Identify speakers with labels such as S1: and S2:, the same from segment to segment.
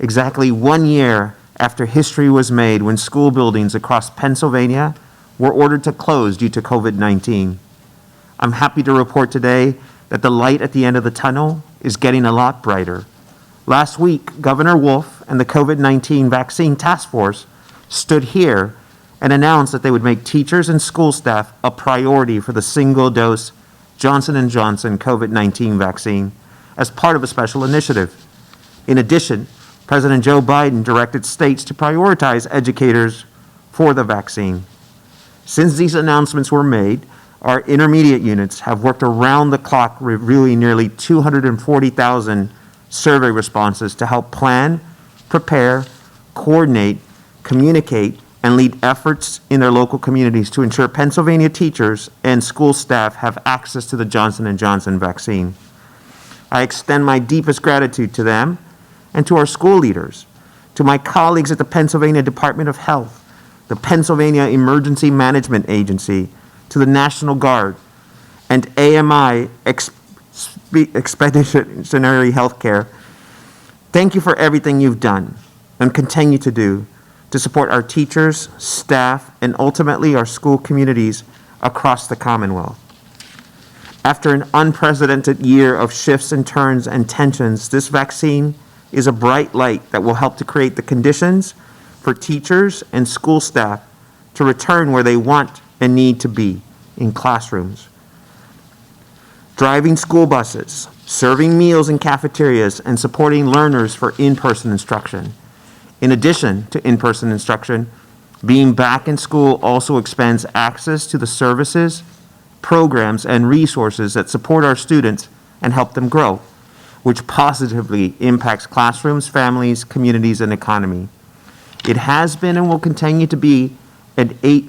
S1: exactly 1 year after history was made when school buildings across Pennsylvania were ordered to close due to COVID-19. I'm happy to report today that the light at the end of the tunnel is getting a lot brighter. Last week, Governor Wolf and the COVID-19 vaccine task force stood here and announced that they would make teachers and school staff a priority for the single-dose Johnson & Johnson COVID-19 vaccine as part of a special initiative. In addition, President Joe Biden directed states to prioritize educators for the vaccine. Since these announcements were made, our intermediate units have worked around the clock reviewing nearly 240,000 survey responses to help plan, prepare, coordinate, communicate, and lead efforts in their local communities to ensure Pennsylvania teachers and school staff have access to the Johnson & Johnson vaccine. I extend my deepest gratitude to them and to our school leaders, to my colleagues at the Pennsylvania Department of Health, the Pennsylvania Emergency Management Agency, to the National Guard, and AMI Expeditionary Healthcare. Thank you for everything you've done and continue to do to support our teachers, staff, and ultimately our school communities across the Commonwealth. After an unprecedented year of shifts and turns and tensions, this vaccine is a bright light that will help to create the conditions for teachers and school staff to return where they want and need to be, in classrooms. Driving school buses, serving meals in cafeterias, and supporting learners for in-person instruction. In addition to in-person instruction, being back in school also expands access to the services, programs, and resources that support our students and help them grow, which positively impacts classrooms, families, communities, and economy. It has been and will continue to be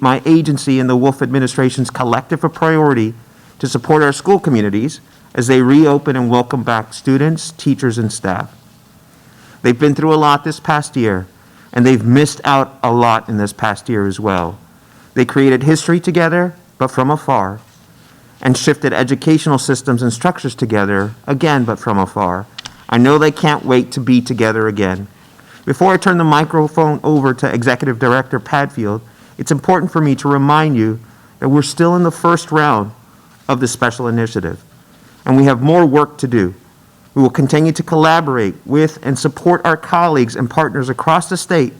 S1: my agency and the Wolf administration's collective priority to support our school communities as they reopen and welcome back students, teachers, and staff. They've been through a lot this past year, and they've missed out a lot in this past year as well. They created history together, but from afar, and shifted educational systems and structures together, again, but from afar. I know they can't wait to be together again. Before I turn the microphone over to Executive Director Padfield, it's important for me to remind you that we're still in the first round of this special initiative, and we have more work to do. We will continue to collaborate with and support our colleagues and partners across the state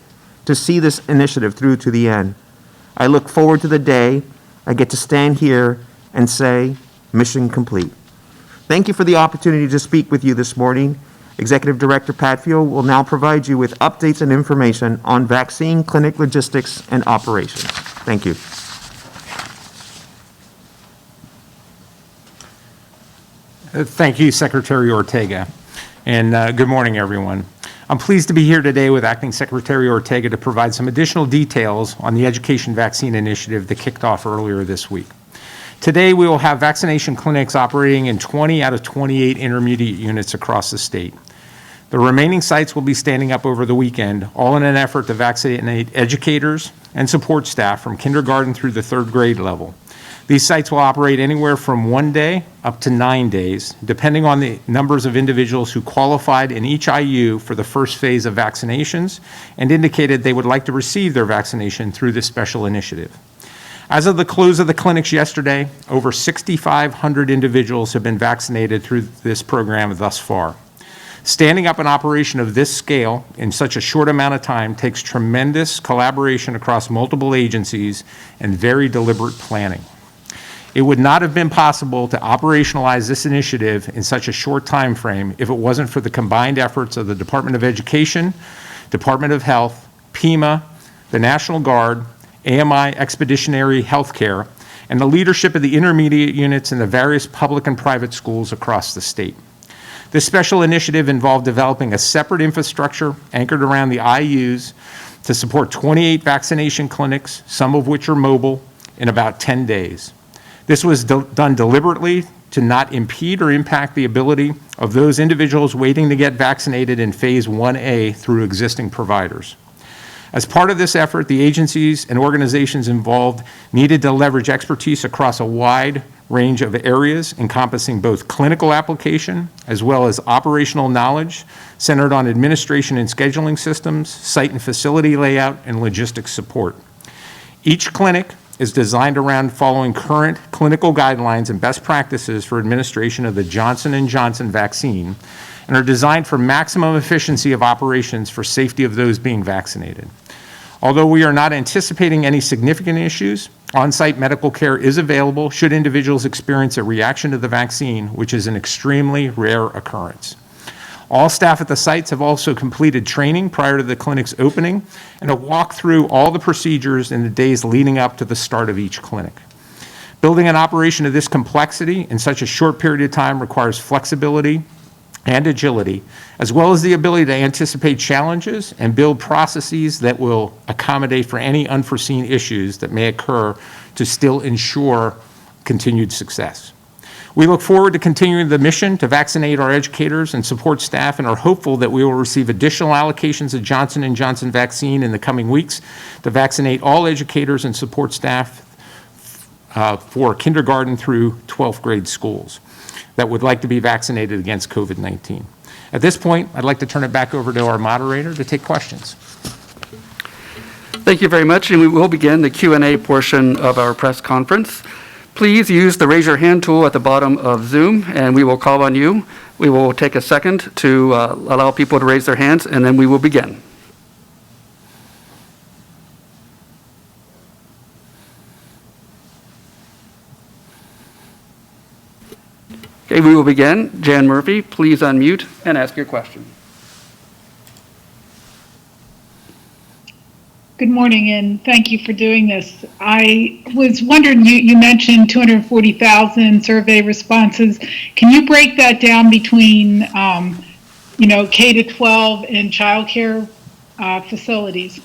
S1: to see this initiative through to the end. I look forward to the day I get to stand here and say, mission complete. Thank you for the opportunity to speak with you this morning. Executive Director Padfield will now provide you with updates and information on vaccine clinic logistics and operations. Thank you.
S2: Thank you, Secretary Ortega, and good morning, everyone. I'm pleased to be here today with Acting Secretary Ortega to provide some additional details on the education vaccine initiative that kicked off earlier this week. Today, we will have vaccination clinics operating in 20 out of 28 intermediate units across the state. The remaining sites will be standing up over the weekend, all in an effort to vaccinate educators and support staff from kindergarten through the 3rd grade level. These sites will operate anywhere from 1 day up to 9 days, depending on the numbers of individuals who qualified in each IU for the first phase of vaccinations and indicated they would like to receive their vaccination through this special initiative. As of the close of the clinics yesterday, over 6,500 individuals have been vaccinated through this program thus far. Standing up an operation of this scale in such a short amount of time takes tremendous collaboration across multiple agencies and very deliberate planning. It would not have been possible to operationalize this initiative in such a short time frame if it wasn't for the combined efforts of the Department of Education, Department of Health, PEMA, the National Guard, AMI Expeditionary Healthcare, and the leadership of the intermediate units in the various public and private schools across the state. This special initiative involved developing a separate infrastructure anchored around the IUs to support 28 vaccination clinics, some of which are mobile, in about 10 days. This was done deliberately to not impede or impact the ability of those individuals waiting to get vaccinated in Phase 1A through existing providers. As part of this effort, the agencies and organizations involved needed to leverage expertise across a wide range of areas encompassing both clinical application as well as operational knowledge centered on administration and scheduling systems, site and facility layout, and logistics support. Each clinic is designed around following current clinical guidelines and best practices for administration of the Johnson & Johnson vaccine and are designed for maximum efficiency of operations for safety of those being vaccinated. Although we are not anticipating any significant issues, on-site medical care is available should individuals experience a reaction to the vaccine, which is an extremely rare occurrence. All staff at the sites have also completed training prior to the clinic's opening and have walked through all the procedures in the days leading up to the start of each clinic. Building an operation of this complexity in such a short period of time requires flexibility and agility, as well as the ability to anticipate challenges and build processes that will accommodate for any unforeseen issues that may occur to still ensure continued success. We look forward to continuing the mission to vaccinate our educators and support staff and are hopeful that we will receive additional allocations of Johnson & Johnson vaccine in the coming weeks to vaccinate all educators and support staff for kindergarten through 12th grade schools that would like to be vaccinated against COVID-19. At this point, I'd like to turn it back over to our moderator to take questions.
S3: Thank you very much, and we will begin the Q&A portion of our press conference. Please use the raise your hand tool at the bottom of Zoom, and we will call on you. We will take a second to allow people to raise their hands, and then we will begin. Okay, we will begin. Jan Murphy, please unmute and ask your question.
S4: Good morning, and thank you for doing this. I was wondering, you mentioned 240,000 survey responses. Can you break that down between, K to 12 and childcare facilities?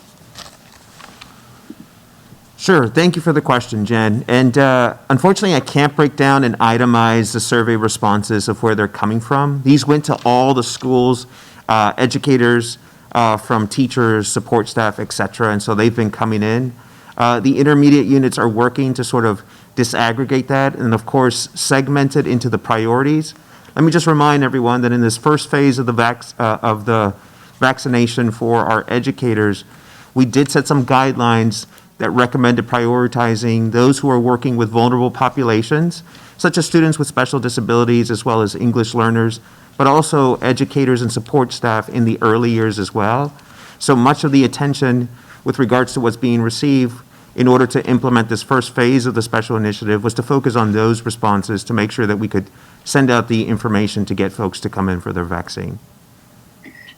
S1: Sure. Thank you for the question, Jen. And unfortunately, I can't break down and itemize the survey responses of where they're coming from. These went to all the schools, educators, from teachers, support staff, et cetera, and so they've been coming in. The intermediate units are working to sort of disaggregate that and, of course, segment it into the priorities. Let me just remind everyone that in this first phase of the vaccination for our educators, we did set some guidelines that recommended prioritizing those who are working with vulnerable populations, such as students with special disabilities as well as English learners, but also educators and support staff in the early years as well. So much of the attention with regards to what's being received in order to implement this first phase of the special initiative was to focus on those responses to make sure that we could send out the information to get folks to come in for their vaccine.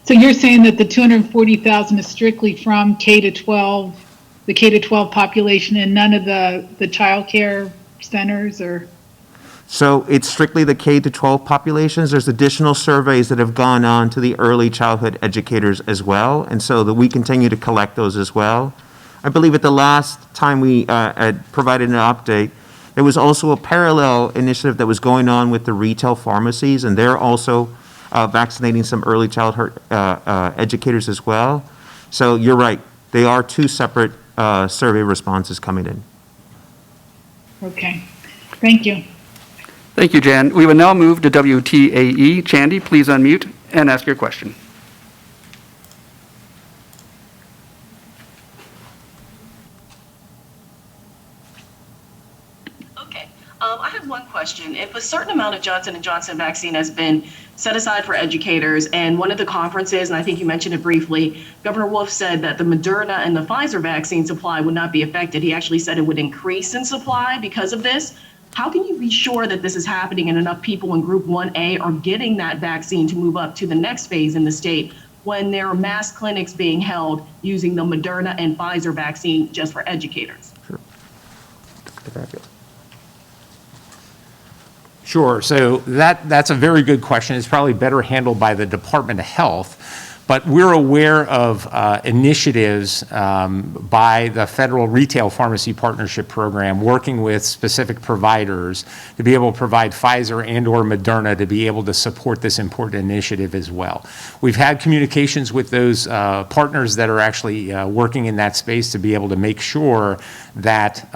S4: So you're saying that the 240,000 is strictly from K to 12, the K to 12 population, and none of the child care centers, or?
S1: So it's strictly the K to 12 populations. There's additional surveys that have gone on to the early childhood educators as well, and so that we continue to collect those as well. I believe at the last time we had provided an update, there was also a parallel initiative that was going on with the retail pharmacies, and they're also vaccinating some early childhood educators as well. So you're right, they are two separate survey responses coming in.
S4: Okay, thank you.
S3: Thank you, Jan. We will now move to WTAE. Chandy, please unmute and ask your question.
S5: Okay, I have one question. If a certain amount of Johnson & Johnson vaccine has been set aside for educators, and one of the conferences, and I think you mentioned it briefly, Governor Wolf said that the Moderna and the Pfizer vaccine supply would not be affected. He actually said it would increase in supply because of this. How can you be sure that this is happening and enough people in Group 1A are getting that vaccine to move up to the next phase in the state when there are mass clinics being held using the Moderna and Pfizer vaccine just for educators?
S2: Sure. So that's a very good question. It's probably better handled by the Department of Health. But we're aware of initiatives by the Federal Retail Pharmacy Partnership Program working with specific providers to be able to provide Pfizer and or Moderna to be able to support this important initiative as well. We've had communications with those partners that are actually working in that space to be able to make sure that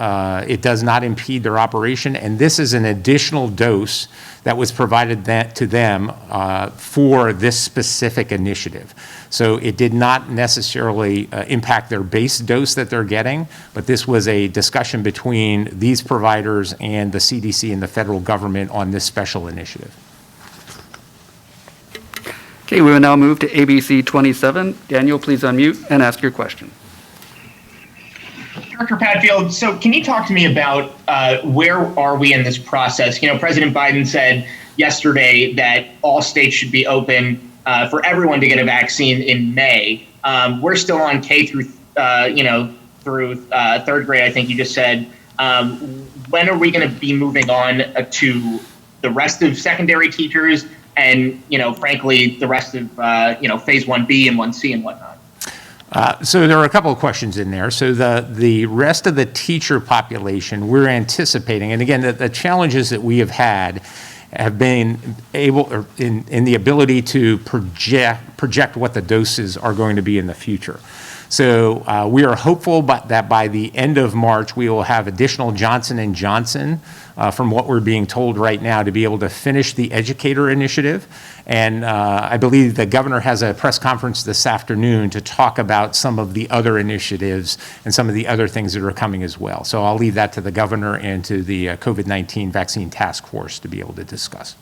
S2: it does not impede their operation. And this is an additional dose that was provided to them for this specific initiative. So it did not necessarily impact their base dose that they're getting, but this was a discussion between these providers and the CDC and the federal government on this special initiative.
S3: Okay, we will now move to ABC 27. Daniel, please unmute and ask your question.
S6: Director Padfield, so can you talk to me about where are we in this process? You know, President Biden said yesterday that all states should be open for everyone to get a vaccine in May. We're still on K through, through third grade, I think you just said. When are we going to be moving on to the rest of secondary teachers and, frankly, the rest of, phase 1B and 1C and whatnot?
S2: So there are a couple of questions in there. So the rest of the teacher population, we're anticipating, and again, the challenges that we have had have been able, or in the ability to project what the doses are going to be in the future. So we are hopeful that by the end of March, we will have additional Johnson & Johnson, from what we're being told right now, to be able to finish the educator initiative. And I believe the governor has a press conference this afternoon to talk about some of the other initiatives and some of the other things that are coming as well. So I'll leave that to the governor and to the COVID-19 vaccine task force to be able to discuss.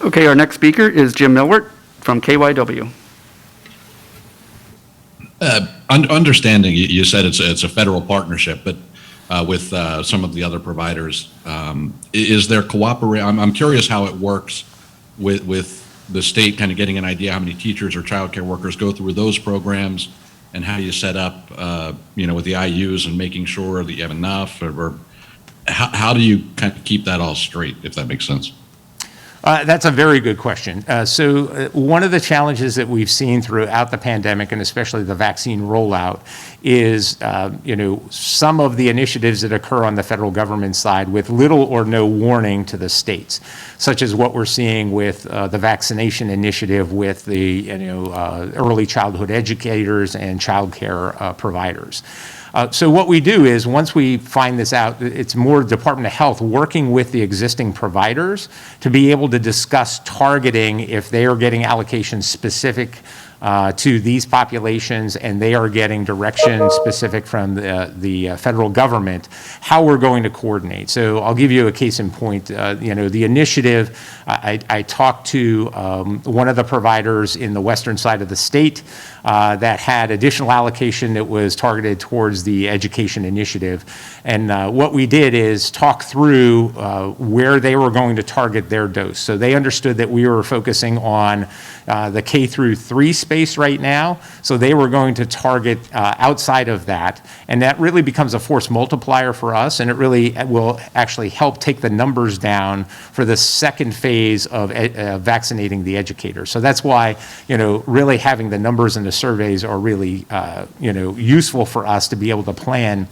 S3: Okay, our next speaker is Jim Milwart from KYW.
S7: Understanding, you said it's a federal partnership, but with some of the other providers, is there cooperation? I'm curious how it works with the state kind of getting an idea how many teachers or childcare workers go through those programs, and how you set up, with the IUs and making sure that you have enough, or how do you kind of keep that all straight, if that makes sense?
S2: That's a very good question. So one of the challenges that we've seen throughout the pandemic, and especially the vaccine rollout, is some of the initiatives that occur on the federal government side with little or no warning to the states, such as what we're seeing with the vaccination initiative with the early childhood educators and child care providers. So what we do is, once we find this out, it's more Department of Health working with the existing providers to be able to discuss targeting if they are getting allocations specific to these populations and they are getting direction specific from the federal government, how we're going to coordinate. So I'll give you a case in point. The initiative, I talked to one of the providers in the western side of the state that had additional allocation that was targeted towards the education initiative. And what we did is talk through where they were going to target their dose. So they understood that we were focusing on the K through 3 space right now. So they were going to target outside of that. And that really becomes a force multiplier for us. And it really will actually help take the numbers down for the second phase of vaccinating the educators. So that's why, really having the numbers and the surveys are really, useful for us to be able to plan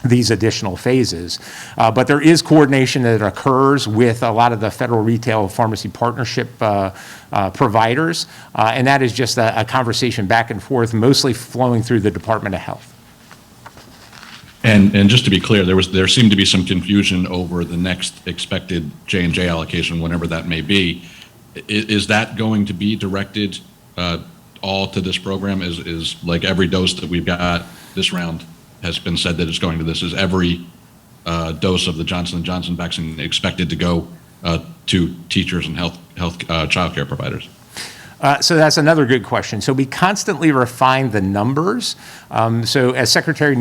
S2: these additional phases. But there is coordination that occurs with a lot of the federal retail pharmacy partnership providers, and that is just a conversation back and forth, mostly flowing through the Department of Health.
S7: And just to be clear, there seemed to be some confusion over the next expected J&J allocation, whenever that may be. Is that going to be directed all to this program? Is like every dose that we've got this round has been said that it's going to this? Is every dose of the Johnson & Johnson vaccine expected to go to teachers and health childcare providers?
S2: So that's another good question. So we constantly refine the numbers. So as Secretary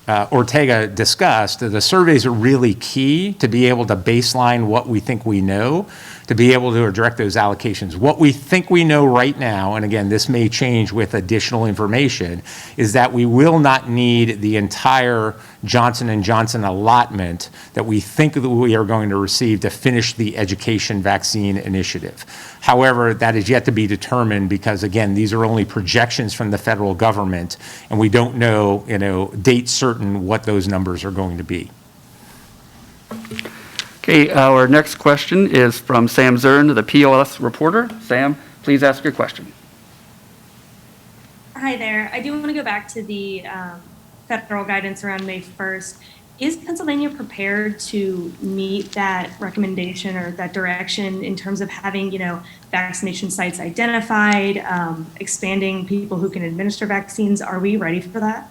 S2: Ortega discussed, the surveys are really key to be able to baseline what we think we know, to be able to direct those allocations. What we think we know right now, and again, this may change with additional information, is that we will not need the entire Johnson & Johnson allotment that we think that we are going to receive to finish the education vaccine initiative. However, that is yet to be determined because, again, these are only projections from the federal government, and we don't know, date certain what those numbers are going to be.
S3: Okay, our next question is from Sam Zern, the POS reporter. Sam, please ask your question.
S8: Hi there. I do want to go back to the federal guidance around May 1st. Is Pennsylvania prepared to meet that recommendation or that direction in terms of having, vaccination sites identified, expanding people who can administer vaccines? Are we ready for that?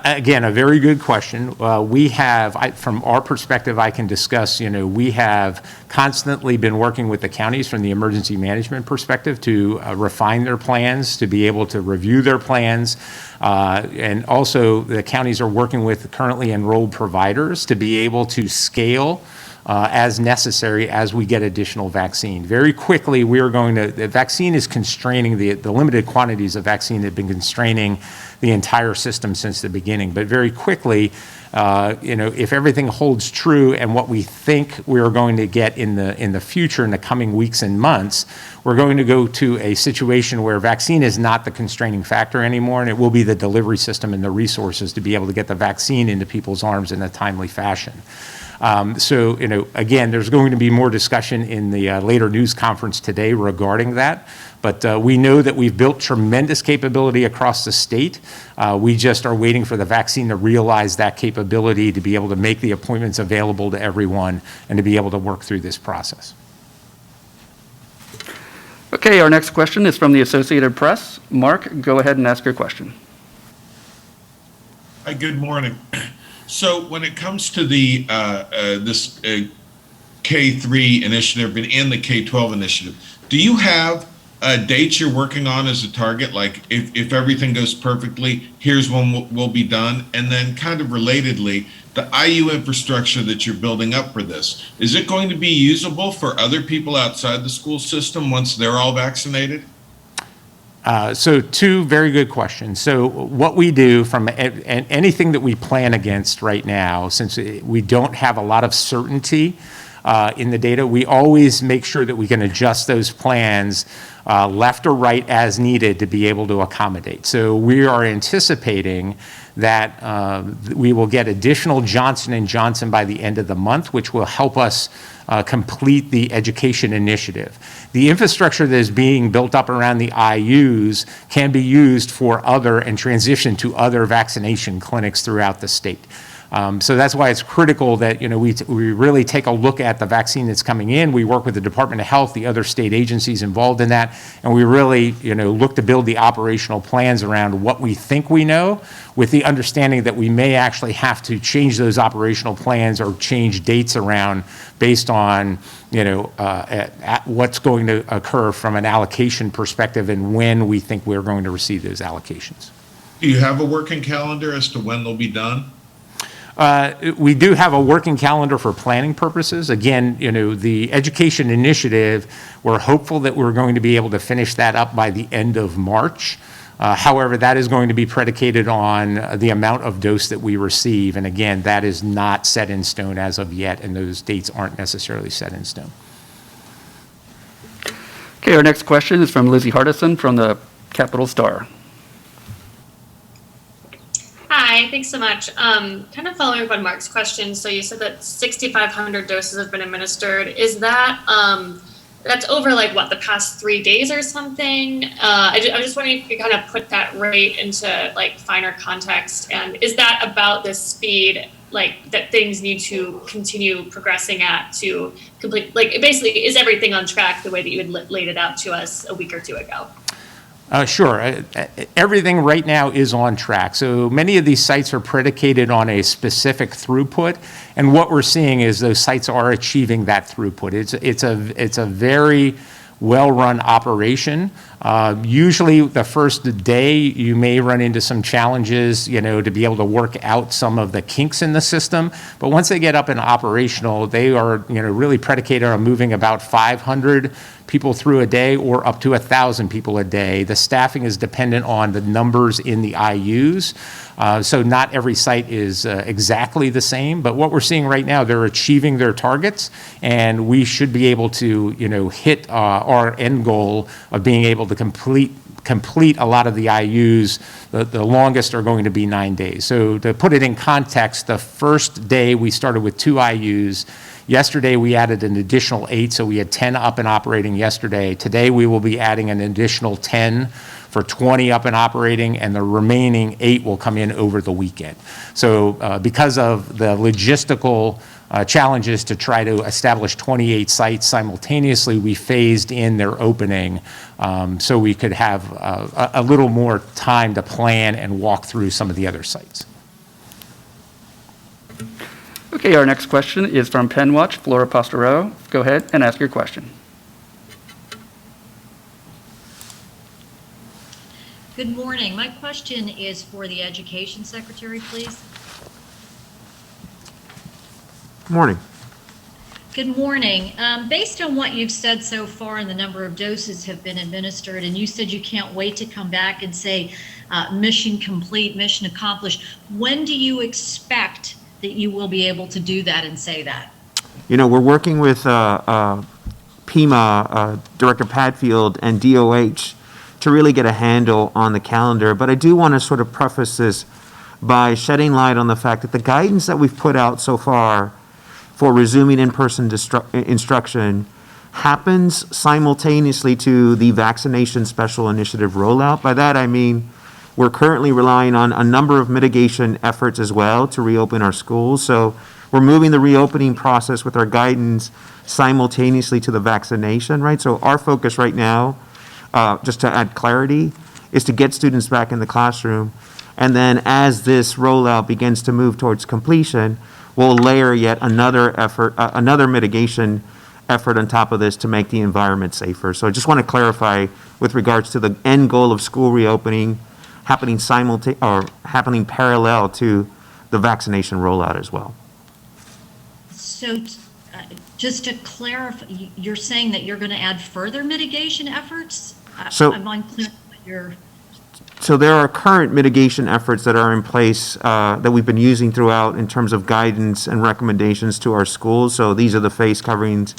S2: Again, a very good question. We have, from our perspective, I can discuss, we have constantly been working with the counties from the emergency management perspective to refine their plans, to be able to review their plans. And also the counties are working with currently enrolled providers to be able to scale as necessary as we get additional vaccine. Very quickly, the vaccine is constraining, the limited quantities of vaccine have been constraining the entire system since the beginning. But very quickly, if everything holds true and what we think we're going to get in the future, in the coming weeks and months, we're going to go to a situation where vaccine is not the constraining factor anymore, and it will be the delivery system and the resources to be able to get the vaccine into people's arms in a timely fashion. Again, there's going to be more discussion in the later news conference today regarding that. But we know that we've built tremendous capability across the state. We just are waiting for the vaccine to realize that capability to be able to make the appointments available to everyone and to be able to work through this process.
S3: Okay, our next question is from the Associated Press. Mark, go ahead and ask your question.
S9: Hi, good morning. So when it comes to the this K-3 initiative and the K-12 initiative, do you have dates you're working on as a target? Like if everything goes perfectly, here's when we'll be done. And then kind of relatedly, the IU infrastructure that you're building up for this, is it going to be usable for other people outside the school system once they're all vaccinated?
S2: So two very good questions. So what we do from anything that we plan against right now, since we don't have a lot of certainty in the data, we always make sure that we can adjust those plans left or right as needed to be able to accommodate. So we are anticipating that we will get additional Johnson & Johnson by the end of the month, which will help us complete the education initiative. The infrastructure that is being built up around the IUs can be used for other and transition to other vaccination clinics throughout the state. So that's why it's critical that we really take a look at the vaccine that's coming in. We work with the Department of Health, the other state agencies involved in that, and we really look to build the operational plans around what we think we know, with the understanding that we may actually have to change those operational plans or change dates around based on what's going to occur from an allocation perspective and when we think we're going to receive those allocations.
S9: Do you have a working calendar as to when they'll be done?
S2: We do have a working calendar for planning purposes. Again, the education initiative, we're hopeful that we're going to be able to finish that up by the end of March. However, that is going to be predicated on the amount of dose that we receive. And again, that is not set in stone as of yet, and those dates aren't necessarily set in stone.
S3: Okay, our next question is from Lizzie Hardison from the Capital Star.
S10: Hi, thanks so much. Kind of following up on Mark's question. So you said that 6,500 doses have been administered. Is that, that's over like what, the past 3 days or something? I'm just wondering if you could kind of put that rate into like finer context. And is that about the speed like that things need to continue progressing at to complete, like basically is everything on track the way that you had laid it out to us a week or two ago?
S2: Sure. Everything right now is on track. So many of these sites are predicated on a specific throughput, and what we're seeing is those sites are achieving that throughput. It's a very well-run operation. Usually the first day you may run into some challenges, to be able to work out some of the kinks in the system. But once they get up and operational, they are, really predicated on moving about 500 people through a day or up to 1,000 people a day. The staffing is dependent on the numbers in the IUs. So not every site is exactly the same, but what we're seeing right now, they're achieving their targets, and we should be able to, hit our end goal of being able to complete a lot of the IUs. The longest are going to be 9 days. So to put it in context, the first day we started with 2 IUs. Yesterday, we added an additional 8, so we had 10 up and operating yesterday. Today, we will be adding an additional 10 for 20 up and operating, and the remaining 8 will come in over the weekend. So because of the logistical challenges to try to establish 28 sites simultaneously, we phased in their opening so we could have a little more time to plan and walk through some of the other sites.
S3: Okay, our next question is from PennWatch, Flora Pastorello. Go ahead and ask your question.
S11: Good morning. My question is for the Education Secretary, please.
S1: Morning.
S11: Good morning. Based on what you've said so far and the number of doses have been administered, and you said you can't wait to come back and say mission complete, mission accomplished, when do you expect that you will be able to do that and say that?
S1: We're working with PEMA Director Padfield and DOH to really get a handle on the calendar. But I do want to sort of preface this by shedding light on the fact that the guidance that we've put out so far for resuming in-person instruction happens simultaneously to the vaccination special initiative rollout. By that, I mean we're currently relying on a number of mitigation efforts as well to reopen our schools. So we're moving the reopening process with our guidance simultaneously to the vaccination, right? So our focus right now, just to add clarity, is to get students back in the classroom. And then as this rollout begins to move towards completion, we'll layer yet another effort, another mitigation effort on top of this to make the environment safer. So I just want to clarify with regards to the end goal of school reopening happening happening parallel to the vaccination rollout as well.
S11: So just to clarify, you're saying that you're going to add further mitigation efforts?
S1: So-
S11: I'm unclear what you're...
S1: So there are current mitigation efforts that are in place that we've been using throughout in terms of guidance and recommendations to our schools. So these are the face coverings,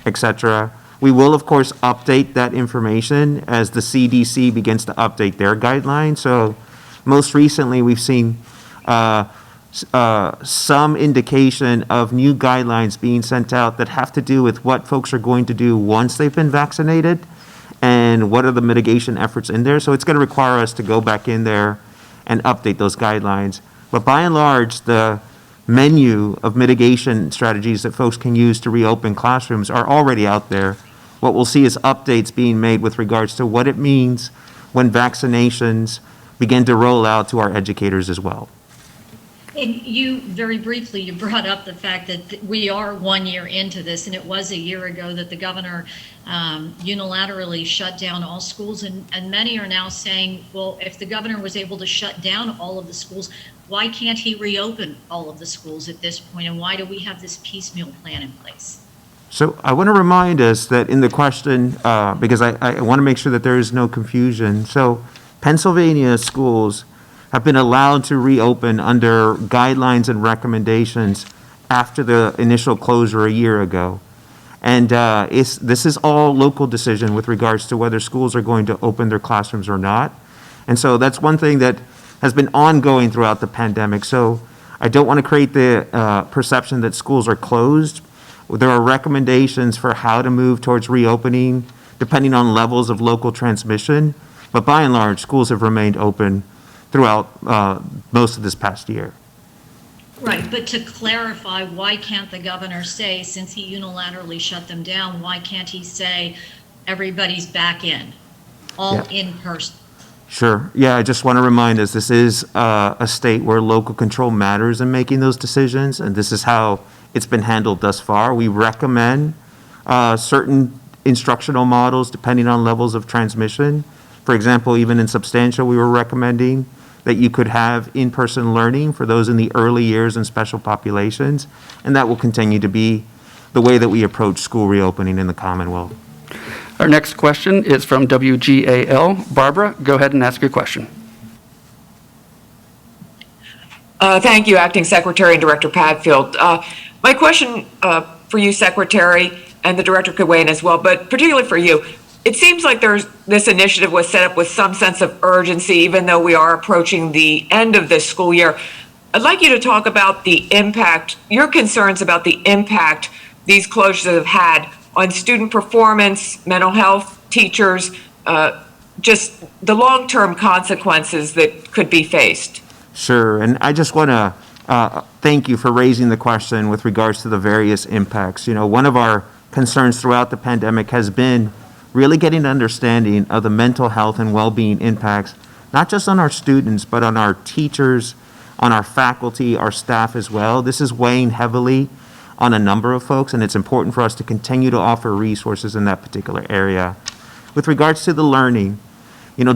S1: et cetera. We will, of course, update that information as the CDC begins to update their guidelines. So most recently, we've seen some indication of new guidelines being sent out that have to do with what folks are going to do once they've been vaccinated and what are the mitigation efforts in there. So it's going to require us to go back in there and update those guidelines. But by and large, the menu of mitigation strategies that folks can use to reopen classrooms are already out there. What we'll see is updates being made with regards to what it means when vaccinations begin to roll out to our educators as well.
S11: And you, very briefly, you brought up the fact that we are 1 year into this, and it was a year ago that the governor unilaterally shut down all schools, and many are now saying, well, if the governor was able to shut down all of the schools, why can't he reopen all of the schools at this point, and why do we have this piecemeal plan in place?
S1: So I want to remind us that in the question, because I want to make sure that there is no confusion. So Pennsylvania schools have been allowed to reopen under guidelines and recommendations after the initial closure a year ago. And this is all local decision with regards to whether schools are going to open their classrooms or not. And so that's one thing that has been ongoing throughout the pandemic. So I don't want to create the perception that schools are closed. There are recommendations for how to move towards reopening depending on levels of local transmission. But by and large, schools have remained open throughout most of this past year.
S11: Right, but to clarify, why can't the governor say, since he unilaterally shut them down, why can't he say everybody's back in, all in person?
S1: Sure. Yeah, I just want to remind us, this is a state where local control matters in making those decisions, and this is how it's been handled thus far. We recommend certain instructional models depending on levels of transmission. For example, even in substantial, we were recommending that you could have in-person learning for those in the early years and special populations, and that will continue to be the way that we approach school reopening in the Commonwealth.
S3: Our next question is from WGAL. Barbara, go ahead and ask your question.
S12: Thank you, Acting Secretary and Director Padfield. My question for you, Secretary, and the Director could weigh in as well, but particularly for you, it seems like this initiative was set up with some sense of urgency, even though we are approaching the end of this school year. I'd like you to talk about the impact, your concerns about the impact these closures have had on student performance, mental health, teachers, just the long-term consequences that could be faced.
S1: Sure, and I just want to thank you for raising the question with regards to the various impacts. You know, one of our concerns throughout the pandemic has been really getting an understanding of the mental health and well-being impacts, not just on our students, but on our teachers, on our faculty, our staff as well. This is weighing heavily on a number of folks, and it's important for us to continue to offer resources in that particular area. With regards to the learning, you know,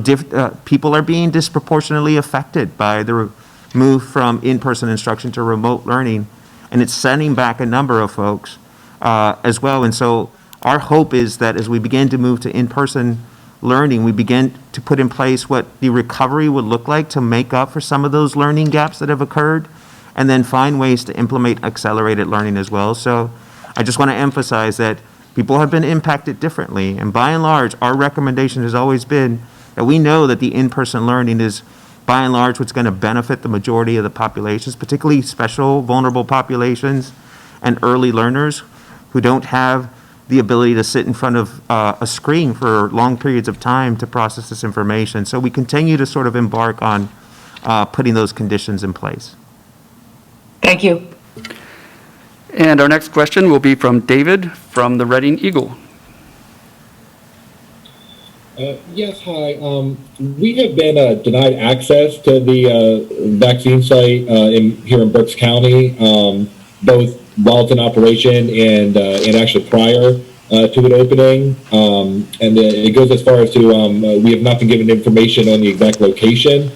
S1: people are being disproportionately affected by the move from in-person instruction to remote learning, and it's sending back a number of folks as well. And so our hope is that as we begin to move to in-person learning, we begin to put in place what the recovery would look like to make up for some of those learning gaps that have occurred, and then find ways to implement accelerated learning as well. So I just want to emphasize that people have been impacted differently, and by and large, our recommendation has always been that we know that the in-person learning is, by and large, what's going to benefit the majority of the populations, particularly special vulnerable populations and early learners who don't have the ability to sit in front of a screen for long periods of time to process this information. So we continue to sort of embark on putting those conditions in place.
S12: Thank you.
S3: And our next question will be from David from the Reading Eagle.
S13: Yes, hi. We have been denied access to the vaccine site here in Berks County, both while it's in operation and actually prior to it opening. And it goes as far as to we have not been given information on the exact location.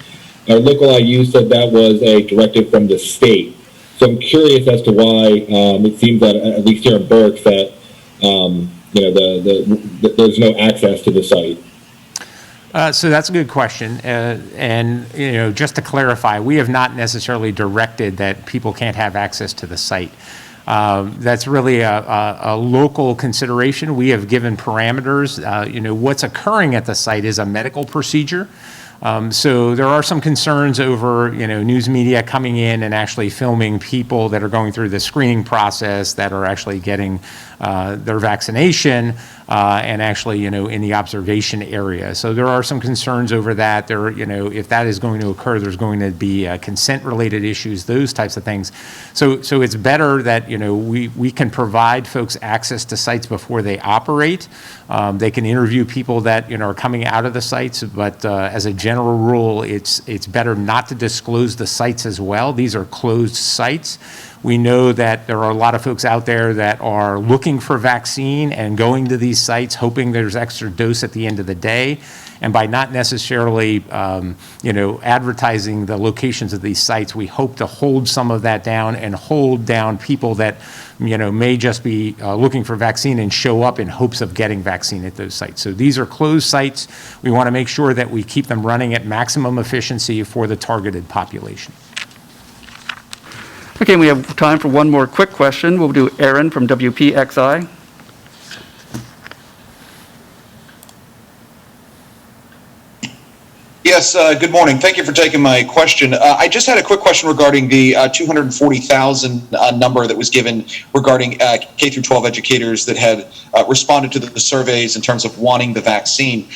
S13: Our local IU said that was a directive from the state. So I'm curious as to why it seems that at least here in Berks that there's no access to the site.
S2: So that's a good question. And, you know, just to clarify, we have not necessarily directed that people can't have access to the site. That's really a local consideration. We have given parameters. What's occurring at the site is a medical procedure. So there are some concerns over, news media coming in and actually filming people that are going through the screening process that are actually getting their vaccination and actually, in the observation area. So there are some concerns over that. There, if that is going to occur, there's going to be consent-related issues, those types of things. So it's better that, we can provide folks access to sites before they operate. They can interview people that, are coming out of the sites, but as a general rule, it's better not to disclose the sites as well. These are closed sites. We know that there are a lot of folks out there that are looking for vaccine and going to these sites hoping there's extra dose at the end of the day. And by not necessarily, advertising the locations of these sites, we hope to hold some of that down and hold down people that, may just be looking for vaccine and show up in hopes of getting vaccine at those sites. So these are closed sites. We want to make sure that we keep them running at maximum efficiency for the targeted population.
S3: Okay, we have time for one more quick question. We'll do Aaron from WPXI.
S14: Yes, good morning. Thank you for taking my question. I just had a quick question regarding the 240,000 number that was given regarding K through 12 educators that had responded to the surveys in terms of wanting the vaccine.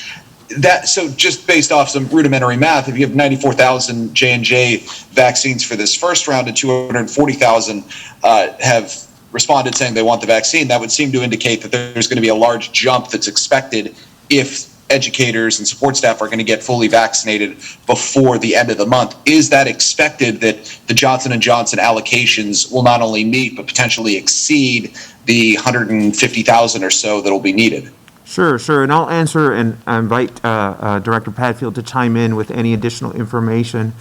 S14: So just based off some rudimentary math, if you have 94,000 J&J vaccines for this first round and 240,000 have responded saying they want the vaccine, that would seem to indicate that there's going to be a large jump that's expected if educators and support staff are going to get fully vaccinated before the end of the month. Is that expected that the Johnson & Johnson allocations will not only meet but potentially exceed the 150,000 or so that will be needed?
S1: Sure, and I'll answer and invite Director Padfield to chime in with any additional information.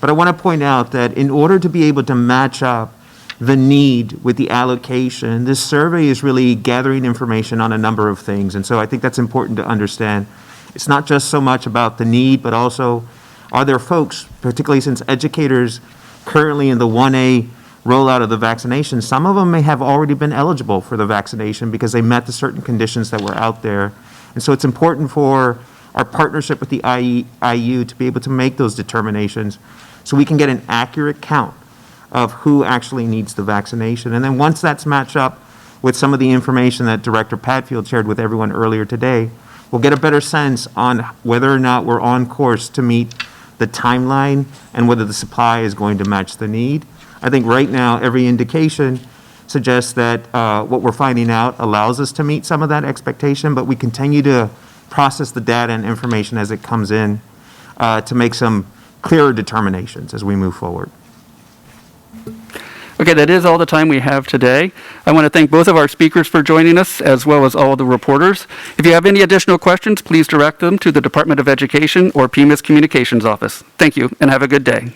S1: But I want to point out that in order to be able to match up the need with the allocation, this survey is really gathering information on a number of things. And so I think that's important to understand. It's not just so much about the need, but also are there folks, particularly since educators currently in the 1A rollout of the vaccination, some of them may have already been eligible for the vaccination because they met the certain conditions that were out there. And so it's important for our partnership with the IU to be able to make those determinations so we can get an accurate count of who actually needs the vaccination. And then once that's matched up with some of the information that Director Padfield shared with everyone earlier today, we'll get a better sense on whether or not we're on course to meet the timeline and whether the supply is going to match the need. I think right now, every indication suggests that what we're finding out allows us to meet some of that expectation, but we continue to process the data and information as it comes in to make some clearer determinations as we move forward.
S3: Okay, that is all the time we have today. I want to thank both of our speakers for joining us, as well as all the reporters. If you have any additional questions, please direct them to the Department of Education or PEMA's Communications Office. Thank you, and have a good day.